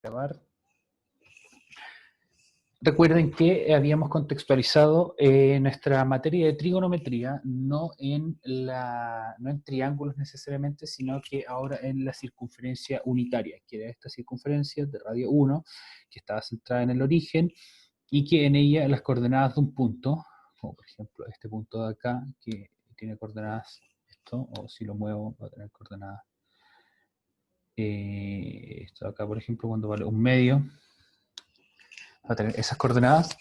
Grabar. Recuerden que habíamos contextualizado nuestra materia de trigonometría no en triángulos necesariamente, sino que ahora en la circunferencia unitaria, que era esta circunferencia de radio 1, que estaba centrada en el origen, y que en ella las coordenadas de un punto, como por ejemplo este punto de acá, que tiene coordenadas esto, o si lo muevo va a tener coordenadas esto de acá, por ejemplo, cuando vale un medio, va a tener esas coordenadas,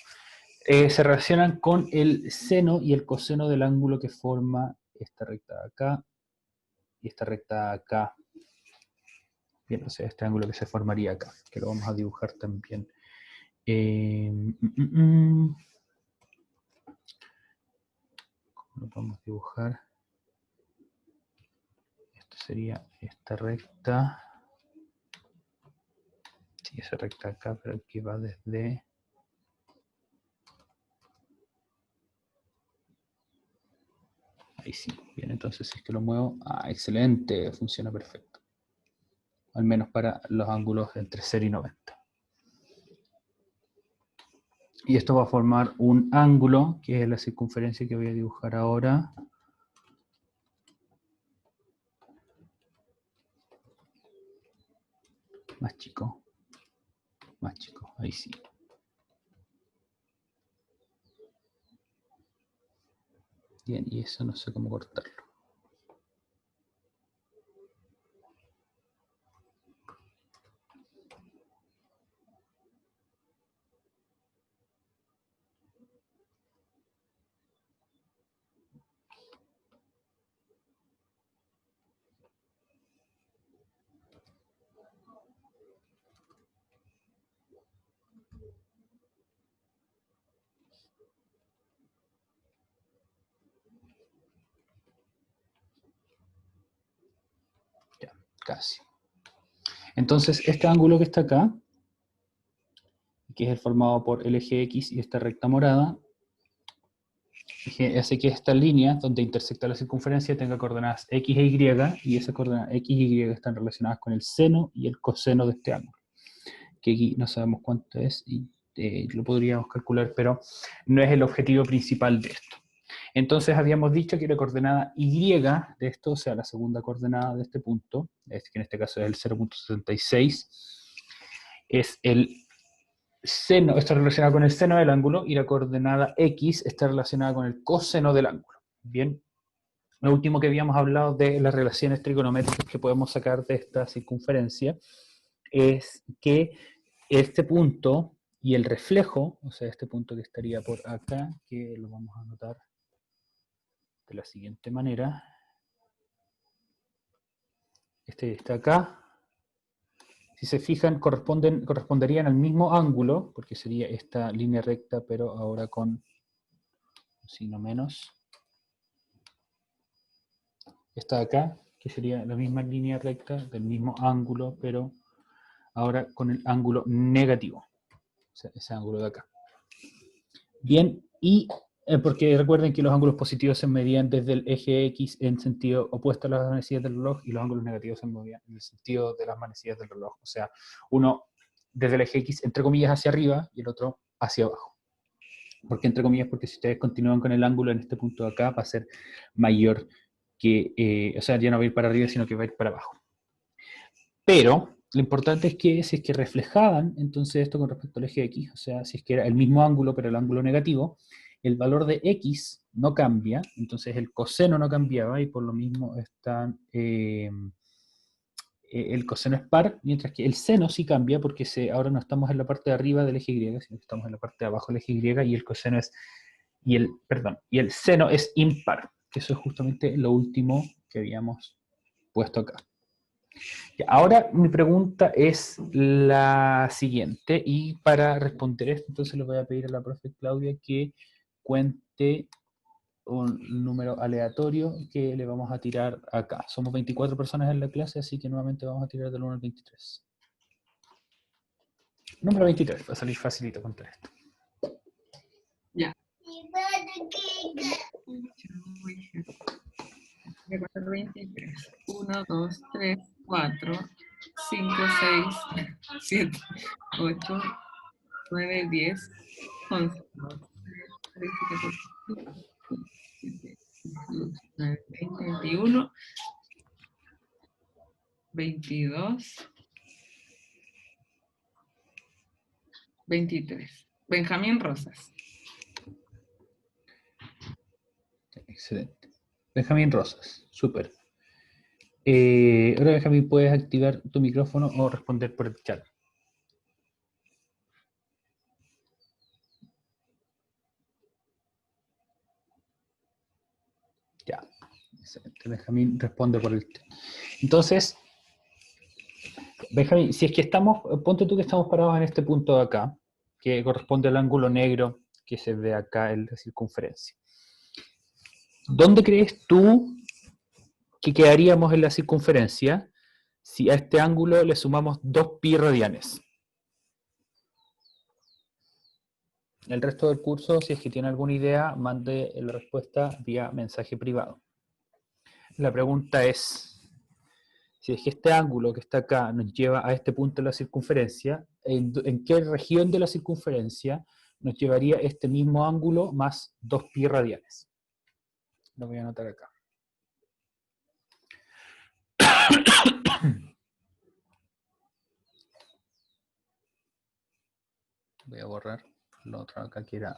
se relacionan con el seno y el coseno del ángulo que forma esta recta de acá y esta recta de acá. Bien, o sea, este ángulo que se formaría acá, que lo vamos a dibujar también. ¿Cómo lo podemos dibujar? Esto sería esta recta. Sí, esa recta acá, pero que va desde... Ahí sí, bien, entonces si es que lo muevo, excelente, funciona perfecto. Al menos para los ángulos entre 0 y 90. Y esto va a formar un ángulo, que es la circunferencia que voy a dibujar ahora. Más chico, ahí sí. Bien, y eso no sé cómo cortarlo. Ya, casi. Entonces, este ángulo que está acá, que es el formado por el eje X y esta recta morada, hace que esta línea, donde intersecta la circunferencia, tenga coordenadas X e Y, y esas coordenadas X y Y están relacionadas con el seno y el coseno de este ángulo. Que aquí no sabemos cuánto es, y lo podríamos calcular, pero no es el objetivo principal de esto. Entonces habíamos dicho que la coordenada Y de esto, o sea, la segunda coordenada de este punto, que en este caso es el 0.76, es el seno, está relacionada con el seno del ángulo, y la coordenada X está relacionada con el coseno del ángulo. Bien, lo último que habíamos hablado de las relaciones trigonométricas que podemos sacar de esta circunferencia es que este punto y el reflejo, o sea, este punto que estaría por acá, que lo vamos a anotar de la siguiente manera. Este está acá. Si se fijan, corresponderían al mismo ángulo, porque sería esta línea recta, pero ahora con un signo menos. Esta de acá, que sería la misma línea recta, del mismo ángulo, pero ahora con el ángulo negativo. O sea, ese ángulo de acá. Bien, y porque recuerden que los ángulos positivos se medían desde el eje X en sentido opuesto a las manecillas del reloj, y los ángulos negativos se medían en el sentido de las manecillas del reloj. O sea, uno desde el eje X, entre comillas, hacia arriba, y el otro hacia abajo. ¿Por qué entre comillas? Porque si ustedes continúan con el ángulo en este punto de acá, va a ser mayor que, o sea, ya no va a ir para arriba, sino que va a ir para abajo. Pero lo importante es que si es que reflejaban entonces esto con respecto al eje X, o sea, si es que era el mismo ángulo, pero el ángulo negativo, el valor de X no cambia, entonces el coseno no cambiaba, y por lo mismo el coseno es par, mientras que el seno sí cambia, porque ahora no estamos en la parte de arriba del eje Y, sino que estamos en la parte de abajo del eje Y, y el coseno es, y el seno es impar, que eso es justamente lo último que habíamos puesto acá. Ahora mi pregunta es la siguiente, y para responder esto entonces le voy a pedir a la profe Claudia que cuente un número aleatorio que le vamos a tirar acá. Somos 24 personas en la clase, así que nuevamente vamos a tirar del 1 al 23. Número 23, va a salir facilito contar esto. Ya. 23. 1, 2, 3, 4, 5, 6, 7, 8, 9, 10, 11, 13, 14, 15, 16, 20, 21, 22, 23. Benjamín Rosas. Excelente. Benjamín Rosas, súper. Ahora, Benjamín, puedes activar tu micrófono o responder por el chat. Ya. Excelente. Benjamín responde por el chat. Entonces, Benjamín, si es que estamos, ponte tú que estamos parados en este punto de acá, que corresponde al ángulo negro que se ve acá en la circunferencia. ¿Dónde crees tú que quedaríamos en la circunferencia si a este ángulo le sumamos 2pi radianes? El resto del curso, si es que tiene alguna idea, mande la respuesta vía mensaje privado. La pregunta es, si es que este ángulo que está acá nos lleva a este punto de la circunferencia, ¿en qué región de la circunferencia nos llevaría este mismo ángulo más 2pi radianes? Lo voy a anotar acá. Voy a borrar lo otro acá que era.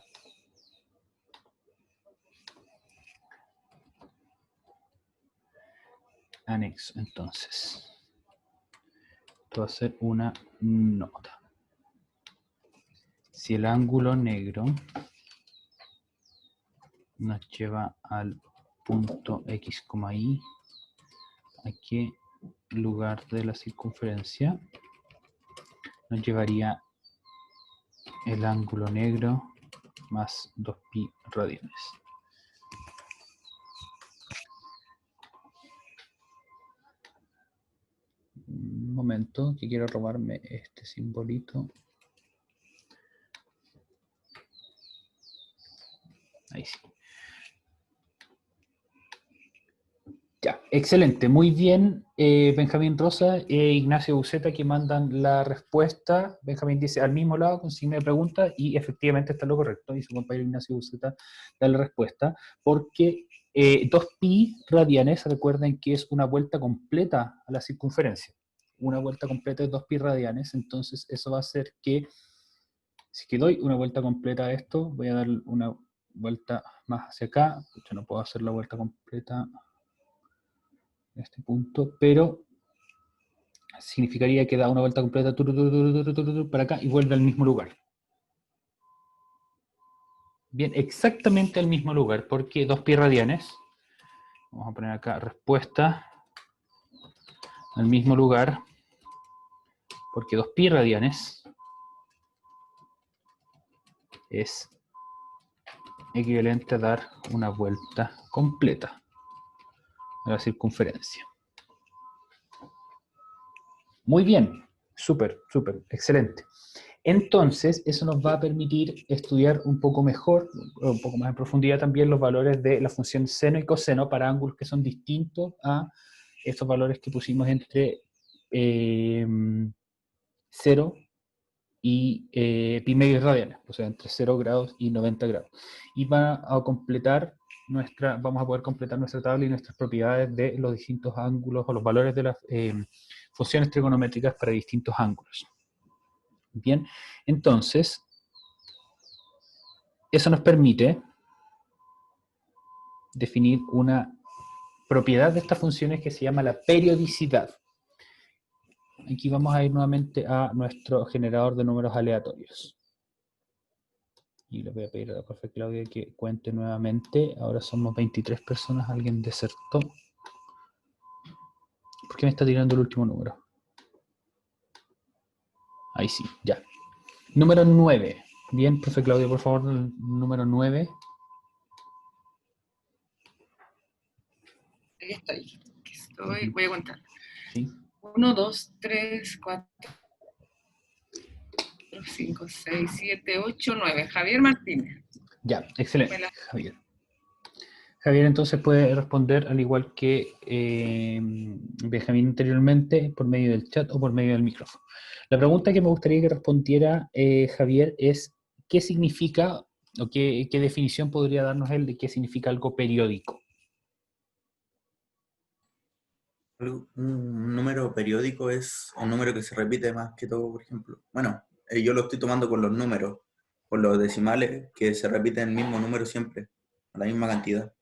Anexo, entonces. Esto va a ser una nota. Si el ángulo negro nos lleva al punto X, Y, ¿a qué lugar de la circunferencia nos llevaría el ángulo negro más 2pi radianes? Un momento, que quiero robarme este simbolito. Ahí sí. Ya, excelente, muy bien. Benjamín Rosa e Ignacio Buceta que mandan la respuesta. Benjamín dice al mismo lado con signo de pregunta y efectivamente está lo correcto. Y su compañero Ignacio Buceta da la respuesta porque 2pi radianes, recuerden que es una vuelta completa a la circunferencia. Una vuelta completa es 2pi radianes, entonces eso va a hacer que, si que doy una vuelta completa a esto, voy a dar una vuelta más hacia acá. Yo no puedo hacer la vuelta completa este punto, pero significaría que da una vuelta completa para acá y vuelve al mismo lugar. Bien, exactamente al mismo lugar, porque 2pi radianes, vamos a poner acá respuesta al mismo lugar, porque 2pi radianes es equivalente a dar una vuelta completa a la circunferencia. Muy bien, súper, súper, excelente. Entonces, eso nos va a permitir estudiar un poco mejor, un poco más en profundidad también, los valores de la función seno y coseno para ángulos que son distintos a estos valores que pusimos entre 0 y pi medios radianes, o sea, entre 0 grados y 90 grados. Y vamos a poder completar nuestra tabla y nuestras propiedades de los distintos ángulos o los valores de las funciones trigonométricas para distintos ángulos. Bien, entonces, eso nos permite definir una propiedad de estas funciones que se llama la periodicidad. Aquí vamos a ir nuevamente a nuestro generador de números aleatorios. Y le voy a pedir a la profe Claudia que cuente nuevamente. Ahora somos 23 personas, alguien desertó. ¿Por qué me está tirando el último número? Ahí sí, ya. Número 9. Bien, profe Claudia, por favor, el número 9. Ahí estoy. Voy a contar. Sí. 1, 2, 3, 4, 5, 6, 7, 8, 9. Javier Martínez. Ya, excelente, Javier. Javier entonces puede responder al igual que Benjamín anteriormente, por medio del chat o por medio del micrófono. La pregunta que me gustaría que respondiera Javier es ¿qué significa o qué definición podría darnos él de qué significa algo periódico? Un número periódico es un número que se repite más que todo, por ejemplo. Bueno, yo lo estoy tomando con los números, con los decimales, que se repiten el mismo número siempre, a la misma cantidad.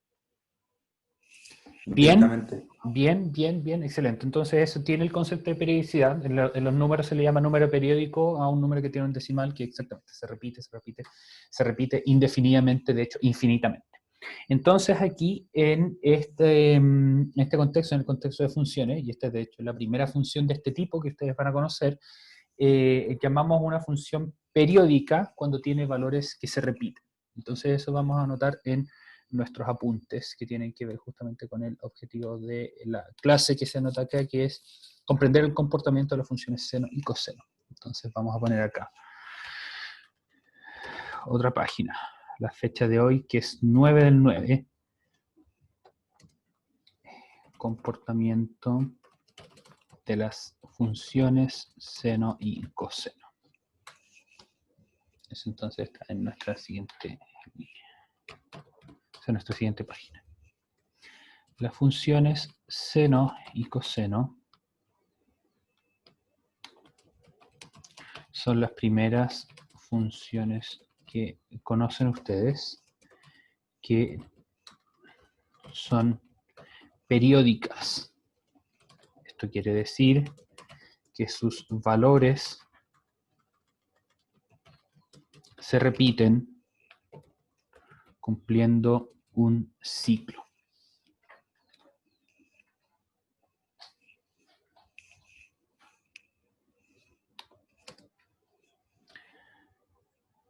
Bien, Directamente. bien, excelente. Entonces eso tiene el concepto de periodicidad. En los números se le llama número periódico a un número que tiene un decimal que exactamente se repite indefinidamente, de hecho, infinitamente. Entonces aquí en este contexto, en el contexto de funciones, y esta es de hecho la primera función de este tipo que ustedes van a conocer, llamamos una función periódica cuando tiene valores que se repiten. Entonces eso vamos a anotar en nuestros apuntes que tienen que ver justamente con el objetivo de la clase que se anota acá, que es comprender el comportamiento de las funciones seno y coseno. Entonces vamos a poner acá otra página, la fecha de hoy que es 9/9, comportamiento de las funciones seno y coseno. Eso entonces está en nuestra siguiente página. Las funciones seno y coseno son las primeras funciones que conocen ustedes, que son periódicas. Esto quiere decir que sus valores se repiten cumpliendo un ciclo.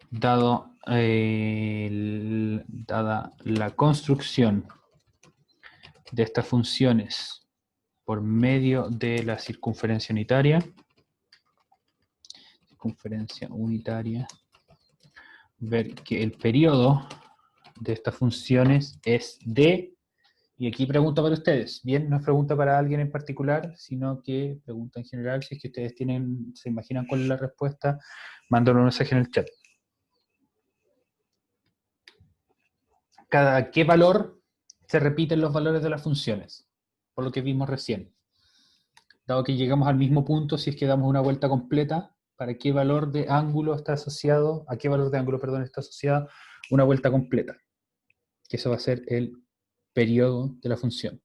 Dada la construcción de estas funciones por medio de la circunferencia unitaria, ver que el periodo de estas funciones es de, y aquí pregunta para ustedes, bien, no es pregunta para alguien en particular, sino que pregunta en general, si es que ustedes se imaginan cuál es la respuesta, mándenlo un mensaje en el chat. ¿Cada qué valor se repiten los valores de las funciones? Por lo que vimos recién. Dado que llegamos al mismo punto, si es que damos una vuelta completa, ¿para qué valor de ángulo está asociado? ¿A qué valor de ángulo, perdón, está asociada una vuelta completa? Que eso va a ser el periodo de la función.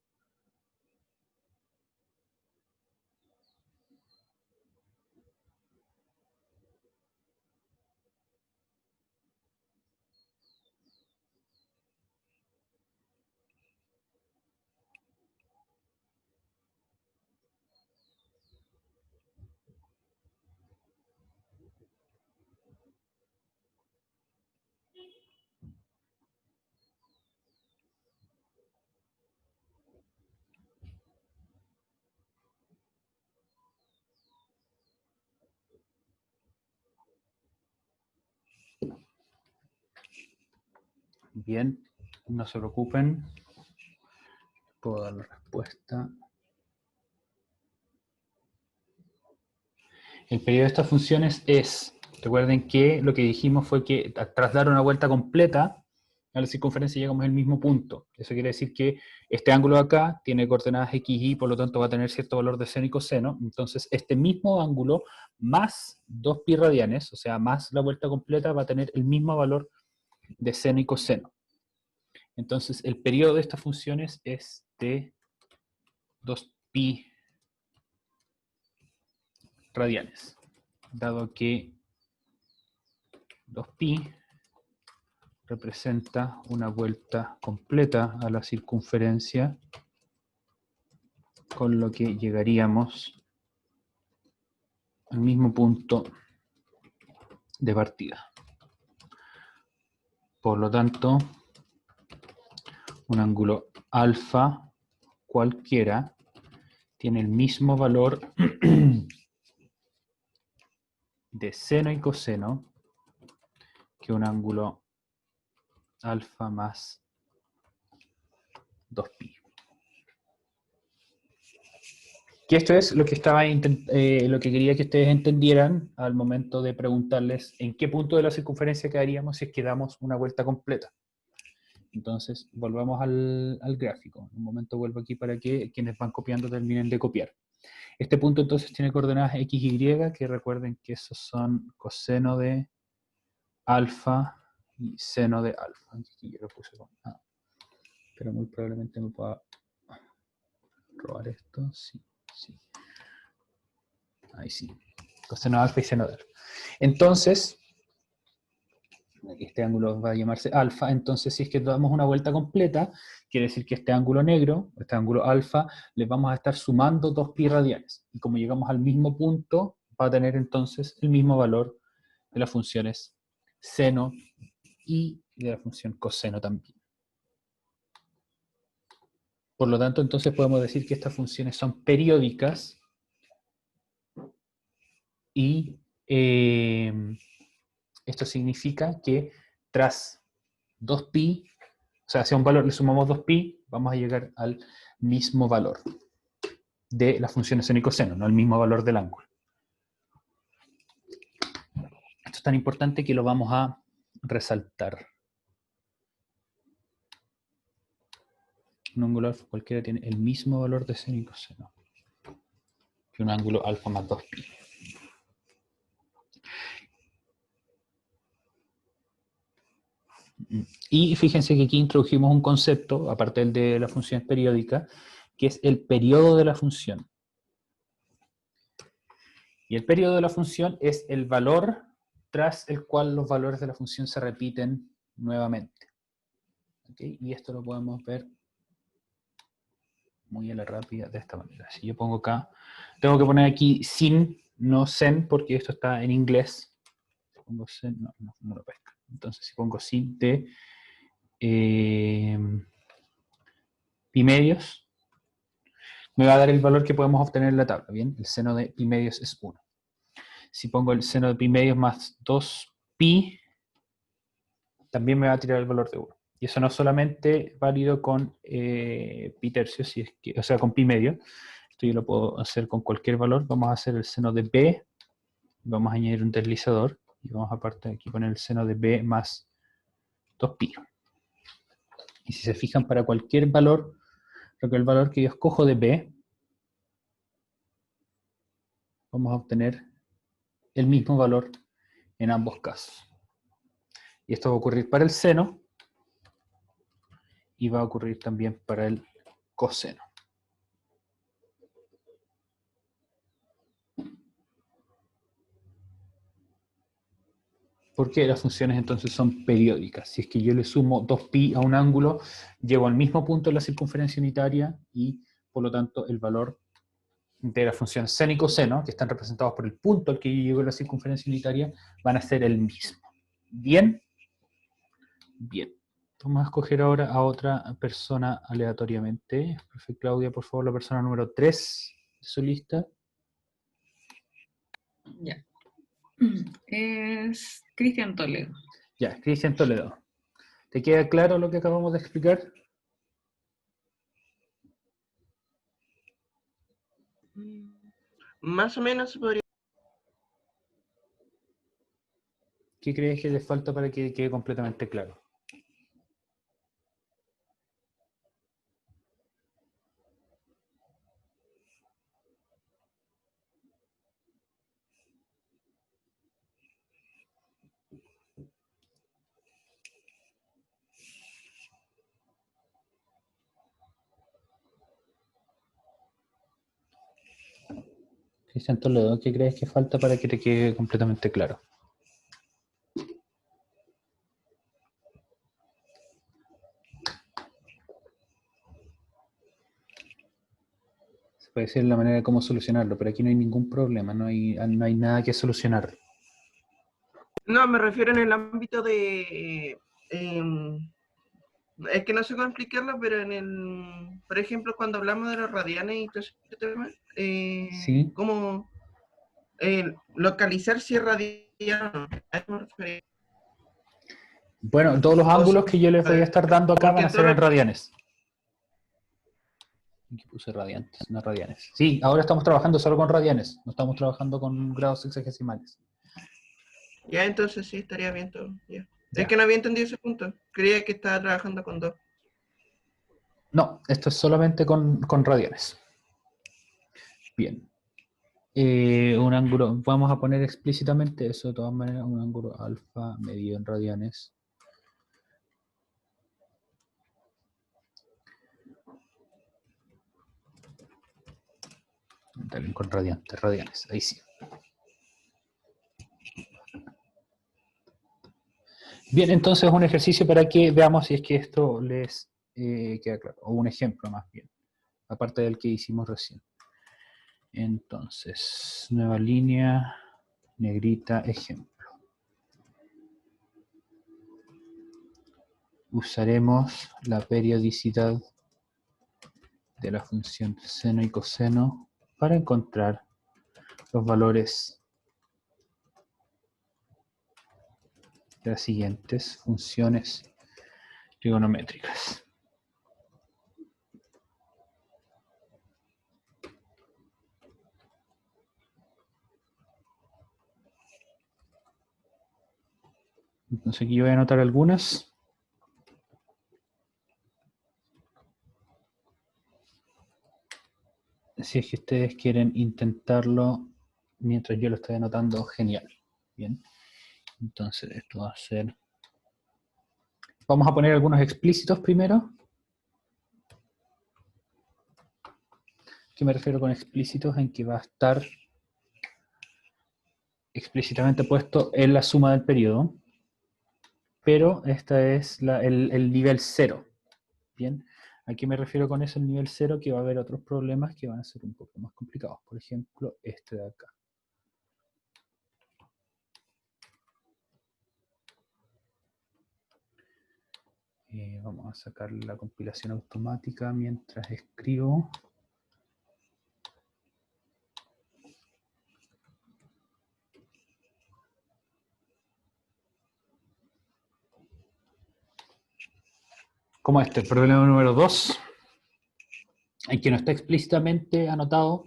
Bien, no se preocupen. Puedo dar la respuesta. El periodo de estas funciones es, recuerden que lo que dijimos fue que tras dar una vuelta completa a la circunferencia llegamos al mismo punto. Eso quiere decir que este ángulo de acá tiene coordenadas x, y, por lo tanto va a tener cierto valor de seno y coseno. Entonces este mismo ángulo más 2π radianes, o sea, más la vuelta completa, va a tener el mismo valor de seno y coseno. Entonces el periodo de estas funciones es de 2π radianes, dado que 2π representa una vuelta completa a la circunferencia, con lo que llegaríamos al mismo punto de partida. Por lo tanto, un ángulo alfa cualquiera tiene el mismo valor de seno y coseno que un ángulo alfa más 2pi. Que esto es lo que lo que quería que ustedes entendieran al momento de preguntarles en qué punto de la circunferencia quedaríamos si es que damos una vuelta completa. Entonces, volvamos al gráfico. Un momento vuelvo aquí para que quienes van copiando terminen de copiar. Este punto entonces tiene coordenadas x, y, que recuerden que esos son coseno de alfa y seno de alfa. Aquí yo lo puse con A. Pero muy probablemente me pueda robar esto. Sí, sí. Ahí sí. Coseno de alfa y seno de alfa. Entonces, aquí este ángulo va a llamarse alfa. Entonces, si es que damos una vuelta completa, quiere decir que este ángulo negro, este ángulo alfa, le vamos a estar sumando 2pi radianes. Y como llegamos al mismo punto, va a tener entonces el mismo valor de las funciones seno y de la función coseno también. Por lo tanto, entonces podemos decir que estas funciones son periódicas y esto significa que tras 2pi, o sea, si a un valor le sumamos 2pi, vamos a llegar al mismo valor de las funciones seno y coseno, no al mismo valor del ángulo. Esto es tan importante que lo vamos a resaltar. Un ángulo alfa cualquiera tiene el mismo valor de seno y coseno que un ángulo alfa más 2pi. Y fíjense que aquí introdujimos un concepto, aparte del de la función periódica, que es el periodo de la función. Y el periodo de la función es el valor tras el cual los valores de la función se repiten nuevamente. ¿Okay? Y esto lo podemos ver muy a la rápida de esta manera. Si yo pongo acá, tengo que poner aquí sin, no sen, porque esto está en inglés. Si pongo sen, no lo pesca. Entonces si pongo sin de pi medios, me va a dar el valor que podemos obtener en la tabla, ¿bien? El seno de pi medios es 1. Si pongo el seno de pi medios más 2pi, también me va a tirar el valor de 1. Y eso no es solamente válido con pi tercios, si es que, o sea, con pi medio. Esto yo lo puedo hacer con cualquier valor. Vamos a hacer el seno de b, vamos a añadir un deslizador, y vamos aparte aquí poner el seno de b más 2pi. Y si se fijan, para cualquier valor, el valor que yo escojo de b, vamos a obtener el mismo valor en ambos casos. Y esto va a ocurrir para el seno y va a ocurrir también para el coseno. Porque las funciones entonces son periódicas. Si es que yo le sumo 2pi a un ángulo, llego al mismo punto de la circunferencia unitaria y por lo tanto el valor de la función seno y coseno, que están representados por el punto al que yo llego a la circunferencia unitaria, van a ser el mismo. ¿Bien? Bien. Vamos a escoger ahora a otra persona aleatoriamente. Perfecto, Claudia, por favor, la persona número 3 de su lista. Ya. Es Cristian Toledo. Ya, Cristian Toledo. ¿Te queda claro lo que acabamos de explicar? Más o menos se podría. ¿Qué crees que le falta para que quede completamente claro? Cristian Toledo, ¿qué crees que falta para que te quede completamente claro? Se puede decir la manera de cómo solucionarlo, pero aquí no hay ningún problema, no hay nada que solucionar. No, me refiero en el ámbito de... es que no sé cómo explicarlo, pero en el... Por ejemplo, cuando hablamos de los radianes y todo ese tema, ¿Sí? como localizar si es radiano. ¿A eso me refería? Bueno, todos los ángulos que yo les voy a estar dando acá van a ser en radianes. Aquí puse radiantes, no radianes. Sí, ahora estamos trabajando solo con radianes, no estamos trabajando con grados sexagesimales. Ya, entonces sí, estaría bien todo. Ya. Ya. Es que no había entendido ese punto. Creía que estaba trabajando con 2. No, esto es solamente con radianes. Bien. Un ángulo, vamos a poner explícitamente eso de todas maneras, un ángulo alfa medido en radianes. Dale, con radianes, ahí sí. Bien, entonces un ejercicio para que veamos si es que esto les queda claro, o un ejemplo más bien, aparte del que hicimos recién. Entonces, nueva línea, negrita, ejemplo. Usaremos la periodicidad de la función seno y coseno para encontrar los valores de las siguientes funciones trigonométricas. Entonces aquí yo voy a anotar algunas. Si es que ustedes quieren intentarlo mientras yo lo estoy anotando, genial. Bien. Entonces esto va a ser... Vamos a poner algunos explícitos primero. ¿Qué me refiero con explícitos? En que va a estar explícitamente puesto en la suma del periodo. Pero esta es el nivel 0. Bien. ¿A qué me refiero con eso, el nivel 0? Que va a haber otros problemas que van a ser un poco más complicados. Por ejemplo, este de acá. Vamos a sacar la compilación automática mientras escribo. Como este, el problema número 2, en que no está explícitamente anotado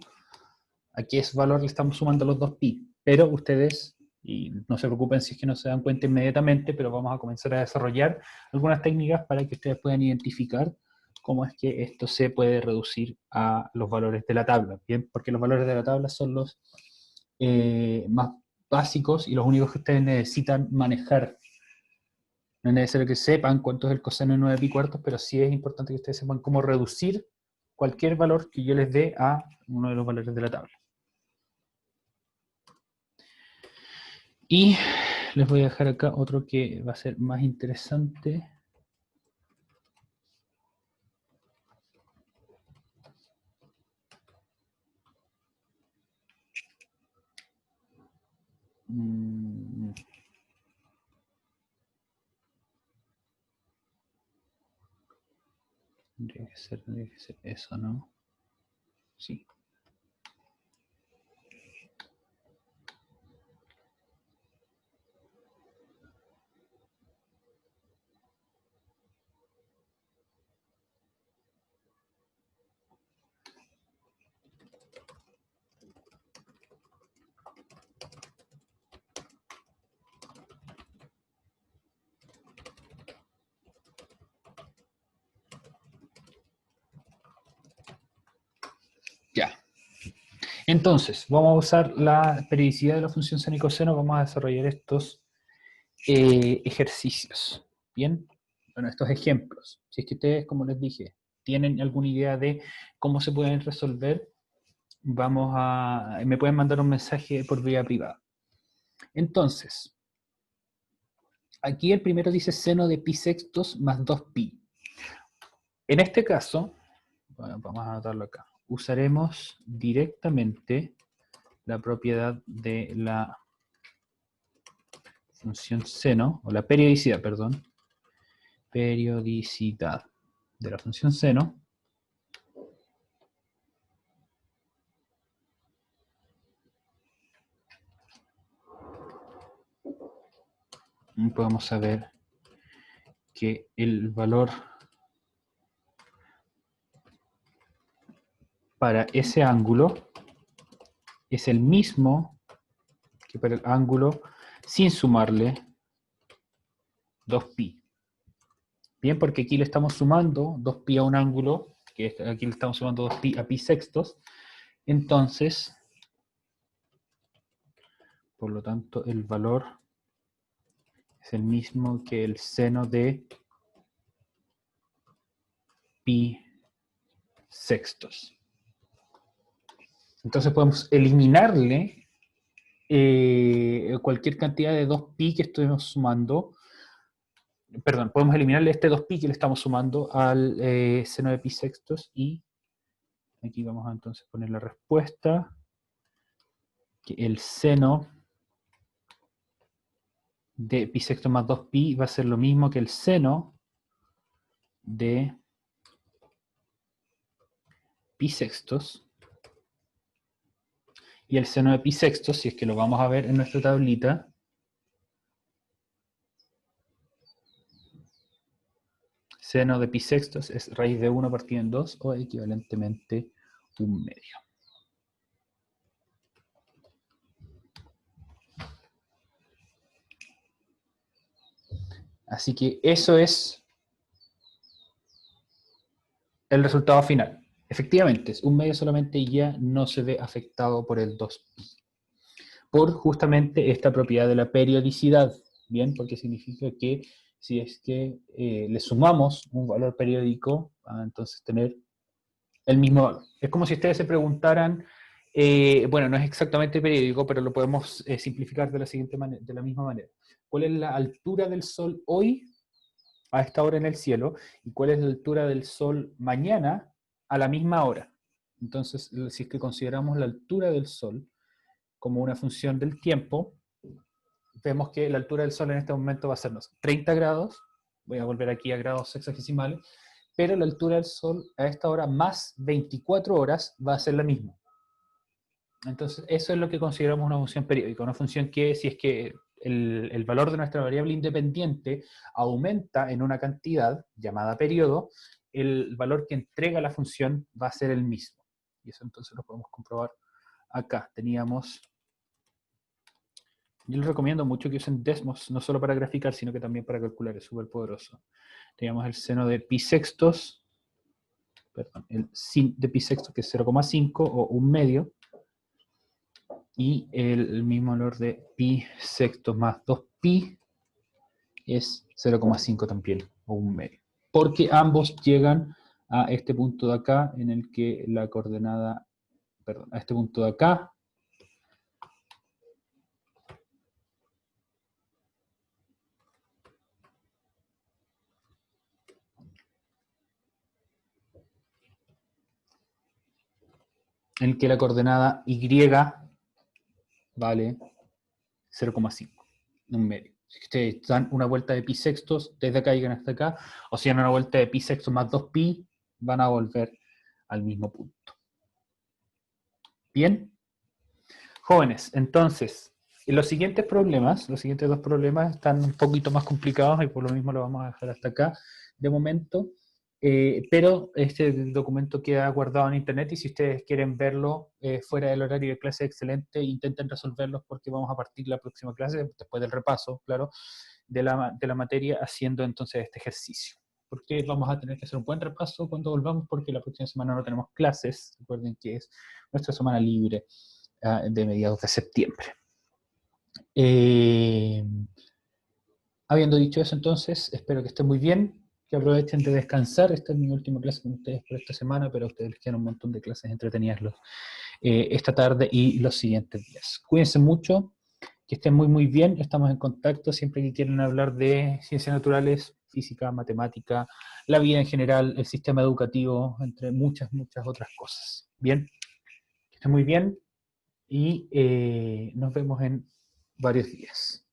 a qué valor le estamos sumando los 2pi, pero ustedes, y no se preocupen si es que no se dan cuenta inmediatamente, pero vamos a comenzar a desarrollar algunas técnicas para que ustedes puedan identificar cómo es que esto se puede reducir a los valores de la tabla, ¿bien? Porque los valores de la tabla son los más básicos y los únicos que ustedes necesitan manejar. No es necesario que sepan cuánto es el coseno de 9 pi cuartos, pero sí es importante que ustedes sepan cómo reducir cualquier valor que yo les dé a uno de los valores de la tabla. Y les voy a dejar acá otro que va a ser más interesante. Tendría que ser eso, ¿no? Sí. Ya. Entonces, vamos a usar la periodicidad de la función seno y coseno, vamos a desarrollar estos ejercicios. ¿Bien? Bueno, estos ejemplos. Si es que ustedes, como les dije, tienen alguna idea de cómo se pueden resolver, me pueden mandar un mensaje por vía privada. Entonces, aquí el primero dice seno de pi sextos más 2pi. En este caso, bueno, vamos a anotarlo acá, usaremos directamente la propiedad de la función seno, o la periodicidad, perdón, periodicidad de la función seno, podemos saber que el valor para ese ángulo es el mismo que para el ángulo sin sumarle 2pi. Bien, porque aquí le estamos sumando 2pi a un ángulo, que aquí le estamos sumando 2pi a pi sextos. Entonces, por lo tanto, el valor es el mismo que el seno de pi sextos. Entonces podemos eliminarle cualquier cantidad de 2pi que estemos sumando. Perdón, podemos eliminarle este 2pi que le estamos sumando al seno de pi sextos, y aquí vamos a entonces poner la respuesta, que el seno de pi sextos más 2pi va a ser lo mismo que el seno de pi sextos, y el seno de pi sextos, si es que lo vamos a ver en nuestra tablita, seno de pi sextos es raíz de 1 partido en 2, o equivalentemente 1/2. Así que eso es el resultado final. Efectivamente, es 1/2 solamente, y ya no se ve afectado por el 2pi. Por justamente esta propiedad de la periodicidad. Bien, porque significa que si es que le sumamos un valor periódico, va a entonces tener el mismo valor. Es como si ustedes se preguntaran, bueno, no es exactamente periódico, pero lo podemos simplificar de la siguiente manera, de la misma manera. ¿Cuál es la altura del Sol hoy, a esta hora en el cielo, y cuál es la altura del Sol mañana a la misma hora? Entonces, si es que consideramos la altura del Sol como una función del tiempo, vemos que la altura del Sol en este momento va a ser 30 grados, voy a volver aquí a grados sexagesimales, pero la altura del Sol a esta hora más 24 horas va a ser la misma. Entonces, eso es lo que consideramos una función periódica, una función que, si es que el valor de nuestra variable independiente aumenta en una cantidad llamada periodo, el valor que entrega la función va a ser el mismo. Y eso entonces lo podemos comprobar acá. Yo les recomiendo mucho que usen Desmos, no solo para graficar, sino que también para calcular, es súper poderoso. Teníamos el seno de pi sextos, perdón, el sin de pi sextos, que es 0,5 o 1/2, y el mismo valor de pi sextos más 2pi es 0,5 también, o 1/2. Porque ambos llegan a este punto de acá, en el que la coordenada, perdón, a este punto de acá, en el que la coordenada y vale 0,5, 1/2. Si ustedes dan una vuelta de pi sextos, desde acá llegan hasta acá, o si dan una vuelta de pi sextos más 2pi, van a volver al mismo punto. ¿Bien? Jóvenes, entonces, los siguientes dos problemas están un poquito más complicados, y por lo mismo lo vamos a dejar hasta acá de momento. Pero este documento queda guardado en internet, y si ustedes quieren verlo fuera del horario de clase, excelente, intenten resolverlos, porque vamos a partir la próxima clase, después del repaso, claro, de la materia, haciendo entonces este ejercicio. Porque vamos a tener que hacer un buen repaso cuando volvamos, porque la próxima semana no tenemos clases. Recuerden que es nuestra semana libre de mediados de septiembre. Habiendo dicho eso, entonces, espero que estén muy bien, que aprovechen de descansar. Esta es mi última clase con ustedes por esta semana, pero a ustedes les quedan un montón de clases entretenidas esta tarde y los siguientes días. Cuídense mucho, que estén muy, muy bien. Estamos en contacto siempre que quieran hablar de ciencias naturales, física, matemática, la vida en general, el sistema educativo, entre muchas, muchas otras cosas. Bien, que estén muy bien, y nos vemos en varios días.